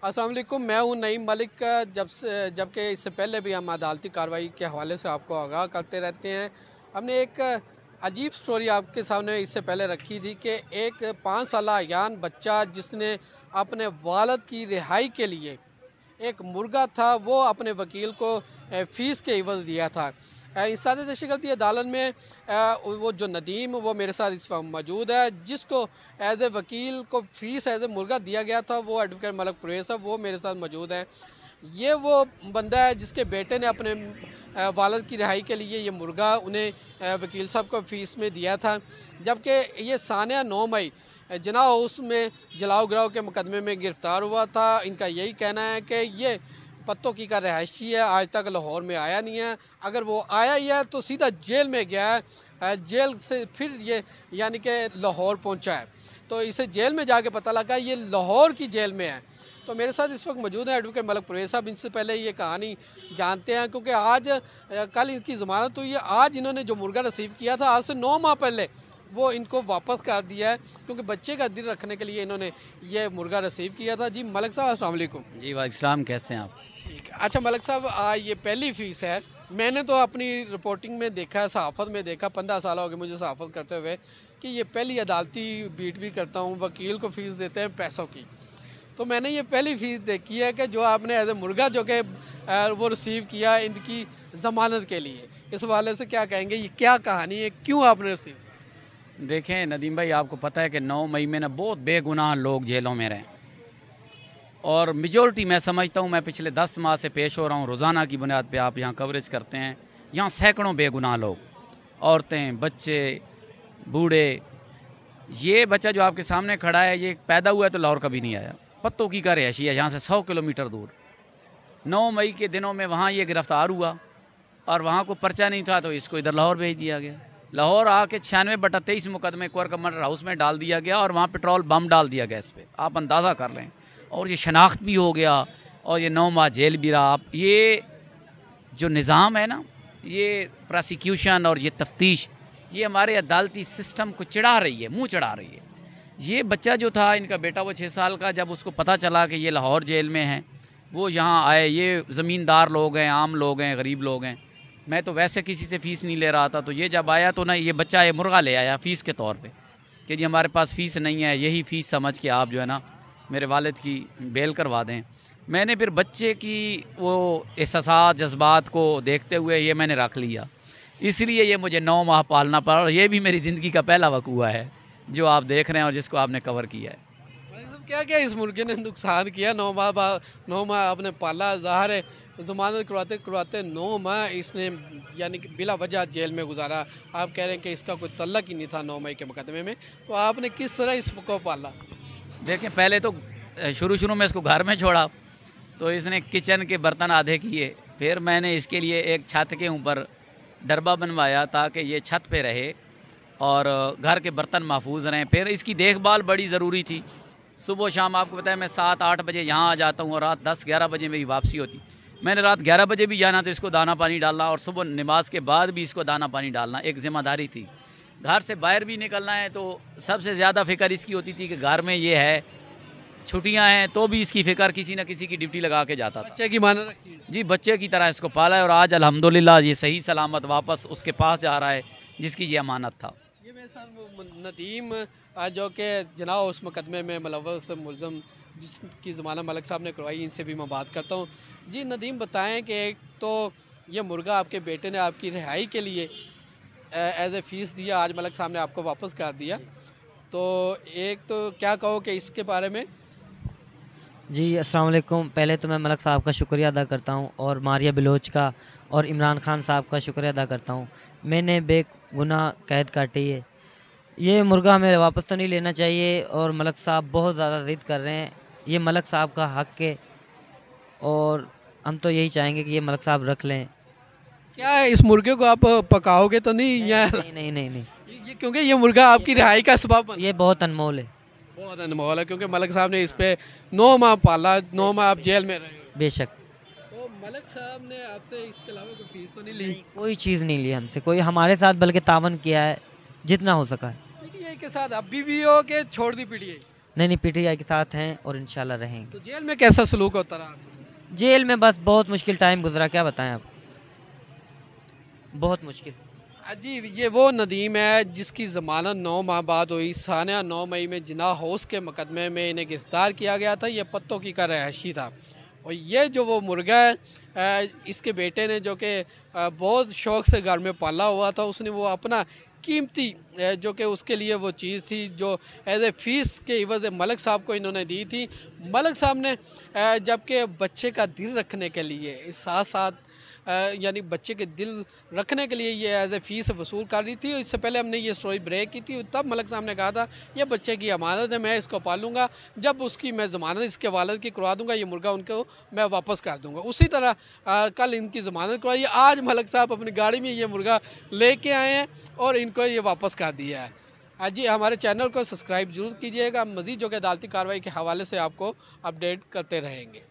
अस्सलाम वालेकुम, मैं हूं नईम मलिक। जबकि इससे पहले भी हम अदालती कार्रवाई के हवाले से आपको आगाह करते रहते हैं। हमने एक अजीब स्टोरी आपके सामने इससे पहले रखी थी कि एक 5 साला अयान बच्चा जिसने अपने वालिद की रिहाई के लिए एक मुर्गा था वो अपने वकील को फ़ीस के इवज़ दिया था। इंसदाद दहशतगर्दी अदालत में वो जो नदीम वो मेरे साथ इस वक्त मौजूद है, जिसको एज ए वकील को फ़ीस एज ए मुर्गा दिया गया था, वो एडवोकेट मलक परवेज़ साहब वो मेरे साथ मौजूद हैं। ये वो बंदा है जिसके बेटे ने अपने वालिद की रिहाई के लिए ये मुर्गा उन्हें वकील साहब को फ़ीस में दिया था। जबकि ये सानिया 9 मई जना हाउस में जलाओ गिराओ के मुकदमे में गिरफ़्तार हुआ था। इनका यही कहना है कि ये पत्तों की का रहायशी है, आज तक लाहौर में आया नहीं है। अगर वो आया ही है तो सीधा जेल में गया है, जेल से फिर ये यानी कि लाहौर पहुंचा है। तो इसे जेल में जाके पता लगा ये लाहौर की जेल में है। तो मेरे साथ इस वक्त मौजूद है एडवोकेट मलक परवेज़ साहब। इनसे पहले ये कहानी जानते हैं क्योंकि आज कल इनकी ज़मानत हुई है। आज इन्होंने जो मुर्गा रिसीव किया था आज से 9 माह पहले वो इनको वापस कर दिया है क्योंकि बच्चे का दिल रखने के लिए इन्होंने ये मुर्गा रिसीव किया था। जी मलक साहब अस्सलाम वालेकुम। जी वालेकुम, कैसे हैं आप? ठीक है। अच्छा मलक साहब, ये पहली फ़ीस है। मैंने तो अपनी रिपोर्टिंग में देखा, सहाफ़त में देखा, 15 साल हो गए मुझे सहाफ़त करते हुए, कि ये पहली अदालती बीट भी करता हूँ, वकील को फ़ीस देते हैं पैसों की। तो मैंने ये पहली फ़ीस देखी है कि जो आपने एज ए मुर्गा जो कि वो रिसीव किया इनकी ज़मानत के लिए। इस हवाले से क्या कहेंगे, ये क्या कहानी है, क्यों आपने रिसीव? देखें नदीम भाई, आपको पता है कि 9 मई में ना बहुत बेगुनाह लोग जेलों में रहे और मेजॉरिटी मैं समझता हूँ, मैं पिछले 10 माह से पेश हो रहा हूँ, रोज़ाना की बुनियाद पे आप यहाँ कवरेज करते हैं। यहाँ सैकड़ों बेगुनाह लोग, औरतें, बच्चे, बूढ़े। ये बच्चा जो आपके सामने खड़ा है ये पैदा हुआ है तो लाहौर कभी नहीं आया, पत्तों की का रहायशी है यहाँ से 100 किलोमीटर दूर। 9 मई के दिनों में वहाँ ये गिरफ़्तार हुआ और वहाँ को पर्चा नहीं था तो इसको इधर लाहौर भेज दिया गया। लाहौर आके 96/23 मुकदमे कोर कमांडर हाउस में डाल दिया गया और वहाँ पेट्रोल बम डाल दिया गया इस पर, आप अंदाज़ा कर लें। और ये शनाख्त भी हो गया और ये 9 माह जेल भी रहा। आप ये जो निज़ाम है ना, ये प्रोसिक्यूशन और ये तफ्तीश, ये हमारे अदालती सिस्टम को चिढ़ा रही है, मुँह चढ़ा रही है। ये बच्चा जो था इनका बेटा, वो 6 साल का, जब उसको पता चला कि ये लाहौर जेल में है, वो यहाँ आए। ये ज़मींदार लोग हैं, आम लोग हैं, गरीब लोग हैं। मैं तो वैसे किसी से फ़ीस नहीं ले रहा था, तो ये जब आया तो ना ये बच्चा ये मुर्गा ले आया फ़ीस के तौर पे कि जी हमारे पास फ़ीस नहीं है, यही फ़ीस समझ के आप जो है ना मेरे वालिद की बेल करवा दें। मैंने फिर बच्चे की वो एहसास जज्बात को देखते हुए ये मैंने रख लिया, इसलिए ये मुझे 9 माह पालना पड़ा। और ये भी मेरी ज़िंदगी का पहला वक़ूआ है जो आप देख रहे हैं और जिसको आपने कवर किया है। क्या क्या इस मुर्गे ने नुकसान किया? 9 माह आपने पाला, ज़ाहिर है ज़मानत करवाते करवाते 9 माह इसने यानी कि बिला वजह जेल में गुजारा। आप कह रहे हैं कि इसका कोई तल्लक ही नहीं था 9 मई के मुकदमे में, तो आपने किस तरह इसको पाला? देखें, पहले तो शुरू में इसको घर में छोड़ा तो इसने किचन के बर्तन आधे किए। फिर मैंने इसके लिए एक छत के ऊपर डरबा बनवाया ताकि ये छत पे रहे और घर के बर्तन महफूज रहें। फिर इसकी देखभाल बड़ी ज़रूरी थी। सुबह शाम आपको पता है मैं 7-8 बजे यहाँ आ जाता हूँ और रात 10-11 बजे मेरी वापसी होती। मैंने रात 11 बजे भी जाना तो इसको दाना पानी डालना और सुबह नमाज के बाद भी इसको दाना पानी डालना एक ज़िम्मेदारी थी। घर से बाहर भी निकलना है तो सबसे ज़्यादा फ़िक्र इसकी होती थी कि घर में ये है, छुट्टियां हैं तो भी इसकी फ़िक्र किसी न किसी की ड्यूटी लगा के जाता था। बच्चे की माना रखी है। जी, बच्चे की तरह इसको पाला है और आज अल्हम्दुलिल्लाह ये सही सलामत वापस उसके पास जा रहा है जिसकी ये अमानत था। ये मेरे साथ नदीम जो कि जना उस मुकदमे में मुलव्वस मुलज़म जिसकी ज़माना मलक साहब ने करवाई, इनसे भी मैं बात करता हूँ। जी नदीम, बताएं कि एक तो ये मुर्गा आपके बेटे ने आपकी रिहाई के लिए एज ए फ़ीस दिया, आज मलक साहब ने आपको वापस कर दिया, तो एक तो क्या कहो कि इसके बारे में? जी अस्सलाम वालेकुम। पहले तो मैं मलक साहब का शुक्रिया अदा करता हूँ और मारिया बलोच का और इमरान खान साहब का शुक्रिया अदा करता हूँ। मैंने बेगुनाह कैद काटी है। ये मुर्गा हमें वापस तो नहीं लेना चाहिए और मलक साहब बहुत ज़्यादा ज़िद कर रहे हैं। ये मलक साहब का हक़ है और हम तो यही चाहेंगे कि ये मलक साहब रख लें। क्या इस मुर्गे को आप पकाओगे तो नहीं? नहीं नहीं नहीं नहीं, ये क्योंकि ये मुर्गा आपकी रिहाई का सबब ये बहुत अनमोल है। बहुत अनमोल है क्योंकि मलक साहब ने इस पे 9 माह पाला, 9 माह आप जेल में रहे। बेशक। तो मलक साहब ने आपसे इसके अलावा कोई फीस तो नहीं ली? कोई चीज़ नहीं ली हमसे, कोई हमारे साथ बल्कि तावन किया है जितना हो सका है। पीटीआई के साथ अभी भी हो के छोड़ दी पीटीआई? नहीं पीटीआई के साथ हैं और इंशाल्लाह रहेंगे। तो जेल में कैसा सलूक होता रहा? जेल में बस बहुत मुश्किल टाइम गुजरा, क्या बताएं आप, बहुत मुश्किल। जी, ये वो नदीम है जिसकी ज़मानत 9 माह बाद हुई। सानिया 9 मई में जिना हाउस के मुकदमे में इन्हें गिरफ़्तार किया गया था। ये पत्तों की का रहायशी था और ये जो वो मुर्गा है इसके बेटे ने, जो कि बहुत शौक़ से घर में पाला हुआ था, उसने वो अपना कीमती जो कि उसके लिए वो चीज़ थी जो एज ए फ़ीस के इवज़ मलिक साहब को इन्होंने दी थी। मलिक साहब ने जबकि बच्चे का दिल रखने के लिए इस साथ साथ यानी बच्चे के दिल रखने के लिए ये एज ए फ़ीस वसूल कर रही थी। इससे पहले हमने ये स्टोरी ब्रेक की थी, तब मलिक साहब ने कहा था ये बच्चे की अमानत है, मैं इसको पालूंगा, जब उसकी मैं ज़मानत इसके वालिद की करवा दूंगा ये मुर्गा उनको मैं वापस कर दूंगा। उसी तरह कल इनकी ज़मानत करवाई, आज मलिक साहब अपनी गाड़ी में ये मुर्गा लेके आए हैं और इनको ये वापस कर दिया है। जी, हमारे चैनल को सब्सक्राइब जरूर कीजिएगा। मज़ीद जो कि अदालती कार्रवाई के हवाले से आपको अपडेट करते रहेंगे।